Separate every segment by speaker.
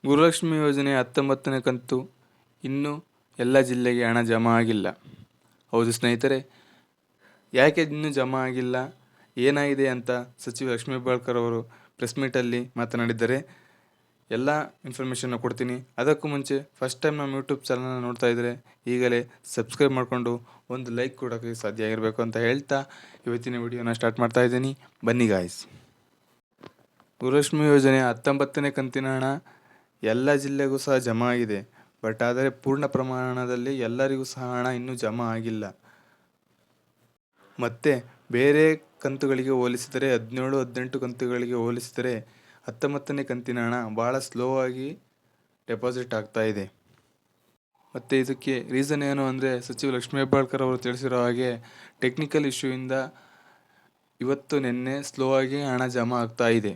Speaker 1: ಗುರುಲಕ್ಷ್ಮಿ ಯೋಜನೆ 19ನೇ ಕಂತು ಇನ್ನೂ ಎಲ್ಲ ಜಿಲ್ಲೆಗೆ ಹಣ ಜಮಾ ಆಗಿಲ್ಲ. ಹೌದು ಸ್ನೇಹಿತರೆ, ಯಾಕೆ ಇನ್ನೂ ಜಮಾ ಆಗಿಲ್ಲ, ಏನಾಗಿದೆ ಅಂತ ಸಚಿವ ಲಕ್ಷ್ಮೀ ಹೆಬ್ಬಾಳ್ಕರ್ ಅವರು ಪ್ರೆಸ್ ಮೀಟಲ್ಲಿ ಮಾತನಾಡಿದ್ದಾರೆ. ಎಲ್ಲ ಇನ್ಫಾರ್ಮೇಷನ್ನ ಕೊಡ್ತೀನಿ. ಅದಕ್ಕೂ ಮುಂಚೆ ಫಸ್ಟ್ ಟೈಮ್ ನಮ್ಮ ಯೂಟ್ಯೂಬ್ ಚಾನಲ್ನ ನೋಡ್ತಾ ಇದ್ದರೆ ಈಗಲೇ ಸಬ್ಸ್ಕ್ರೈಬ್ ಮಾಡಿಕೊಂಡು ಒಂದು ಲೈಕ್ ಕೊಡೋಕ್ಕೆ ಸಾಧ್ಯ ಆಗಿರಬೇಕು ಅಂತ ಹೇಳ್ತಾ ಇವತ್ತಿನ ವಿಡಿಯೋನ ಸ್ಟಾರ್ಟ್ ಮಾಡ್ತಾ ಇದ್ದೀನಿ. ಬನ್ನಿ ಗಾಯ್ಸ್. ಗುರುಲಕ್ಷ್ಮಿ ಯೋಜನೆ 19ನೇ ಕಂತಿನ ಹಣ ಎಲ್ಲ ಜಿಲ್ಲೆಗೂ ಸಹ ಜಮಾ ಆಗಿದೆ. ಬಟ್ ಆದರೆ ಪೂರ್ಣ ಪ್ರಮಾಣದಲ್ಲಿ ಎಲ್ಲರಿಗೂ ಸಹ ಹಣ ಇನ್ನೂ ಜಮಾ ಆಗಿಲ್ಲ. ಮತ್ತು ಬೇರೆ ಕಂತುಗಳಿಗೆ ಹೋಲಿಸಿದರೆ 17, 18 ಕಂತುಗಳಿಗೆ ಹೋಲಿಸಿದರೆ 19ನೇ ಕಂತಿನ ಹಣ ಭಾಳ ಸ್ಲೋ ಆಗಿ ಡೆಪಾಸಿಟ್ ಆಗ್ತಾ ಇದೆ. ಮತ್ತು ಇದಕ್ಕೆ ರೀಸನ್ ಏನು ಅಂದರೆ ಸಚಿವ ಲಕ್ಷ್ಮೀ ಹೆಬ್ಬಾಳ್ಕರ್ ಅವರು ತಿಳಿಸಿರೋ ಹಾಗೆ ಟೆಕ್ನಿಕಲ್ ಇಶ್ಯೂಯಿಂದ ಇವತ್ತು ನಿನ್ನೆ ಸ್ಲೋ ಆಗಿ ಹಣ ಜಮಾ ಆಗ್ತಾ ಇದೆ.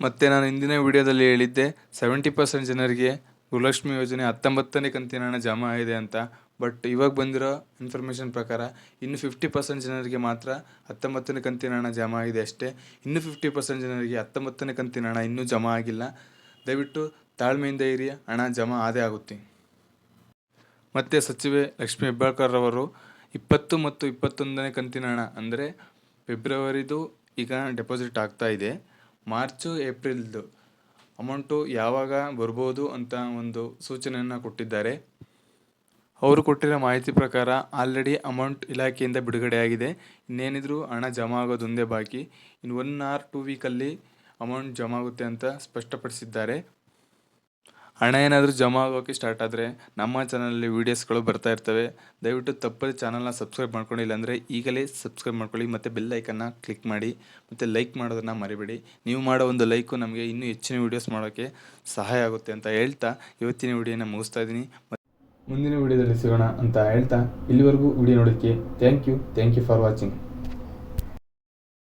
Speaker 1: ಮತ್ತು ನಾನು ಹಿಂದಿನ ವಿಡಿಯೋದಲ್ಲಿ ಹೇಳಿದ್ದೆ 70% ಜನರಿಗೆ ಗುರುಲಕ್ಷ್ಮಿ ಯೋಜನೆ 19ನೇ ಕಂತಿನ ಹಣ ಜಮಾ ಆಗಿದೆ ಅಂತ. ಬಟ್ ಇವಾಗ ಬಂದಿರೋ ಇನ್ಫಾರ್ಮೇಷನ್ ಪ್ರಕಾರ ಇನ್ನು 50% ಜನರಿಗೆ ಮಾತ್ರ 19ನೇ ಕಂತಿನ ಹಣ ಜಮಾ ಆಗಿದೆ ಅಷ್ಟೇ. ಇನ್ನು 50% ಜನರಿಗೆ 19ನೇ ಕಂತಿನ ಹಣ ಇನ್ನೂ ಜಮಾ ಆಗಿಲ್ಲ. ದಯವಿಟ್ಟು ತಾಳ್ಮೆಯಿಂದ ಇರಿ, ಹಣ ಜಮಾ ಆದೇ ಆಗುತ್ತೆ. ಮತ್ತು ಸಚಿವೆ ಲಕ್ಷ್ಮೀ ಹೆಬ್ಬಾಳ್ಕರ್ ಅವರು 20 ಮತ್ತು 21ನೇ ಕಂತಿನ ಹಣ ಅಂದರೆ ಫೆಬ್ರವರಿದು ಈಗ ಡೆಪಾಸಿಟ್ ಆಗ್ತಾ ಇದೆ. ಮಾರ್ಚು ಏಪ್ರಿಲ್ದು ಅಮೌಂಟು ಯಾವಾಗ ಬರ್ಬೋದು ಅಂತ ಒಂದು ಸೂಚನೆಯನ್ನು ಕೊಟ್ಟಿದ್ದಾರೆ. ಅವರು ಕೊಟ್ಟಿರೋ ಮಾಹಿತಿ ಪ್ರಕಾರ ಆಲ್ರೆಡಿ ಅಮೌಂಟ್ ಇಲಾಖೆಯಿಂದ ಬಿಡುಗಡೆ ಆಗಿದೆ. ಇನ್ನೇನಿದ್ರು ಹಣ ಜಮಾ ಆಗೋದೊಂದೇ ಬಾಕಿ. ಇನ್ನು 1 or 2 ವೀಕಲ್ಲಿ ಅಮೌಂಟ್ ಜಮಾ ಆಗುತ್ತೆ ಅಂತ ಸ್ಪಷ್ಟಪಡಿಸಿದ್ದಾರೆ. ಹಣ ಏನಾದರೂ ಜಮಾ ಆಗೋಕ್ಕೆ ಸ್ಟಾರ್ಟ್ ಆದರೆ ನಮ್ಮ ಚಾನಲಲ್ಲಿ ವೀಡಿಯೋಸ್ಗಳು ಬರ್ತಾ ಇರ್ತವೆ. ದಯವಿಟ್ಟು ತಪ್ಪದೆ ಚಾನಲ್ನ ಸಬ್ಸ್ಕ್ರೈಬ್ ಮಾಡ್ಕೊಳ್ಳಿ, ಇಲ್ಲಾಂದರೆ ಈಗಲೇ ಸಬ್ಸ್ಕ್ರೈಬ್ ಮಾಡ್ಕೊಳ್ಳಿ ಮತ್ತು ಬೆಲ್ ಐಕನ್ನ ಕ್ಲಿಕ್ ಮಾಡಿ ಮತ್ತು ಲೈಕ್ ಮಾಡೋದನ್ನು ಮರಿಬೇಡಿ. ನೀವು ಮಾಡೋ ಒಂದು ಲೈಕು ನಮಗೆ ಇನ್ನೂ ಹೆಚ್ಚಿನ ವೀಡಿಯೋಸ್ ಮಾಡೋಕ್ಕೆ ಸಹಾಯ ಆಗುತ್ತೆ ಅಂತ ಹೇಳ್ತಾ ಇವತ್ತಿನ ವಿಡಿಯೋನ ಮುಗಿಸ್ತಾ ಇದ್ದೀನಿ. ಮುಂದಿನ ವಿಡಿಯೋದಲ್ಲಿ ಸಿಗೋಣ ಅಂತ ಹೇಳ್ತಾ ಇಲ್ಲಿವರೆಗೂ ವಿಡಿಯೋ ನೋಡೋಕ್ಕೆ ಥ್ಯಾಂಕ್ ಯು ಫಾರ್ ವಾಚಿಂಗ್.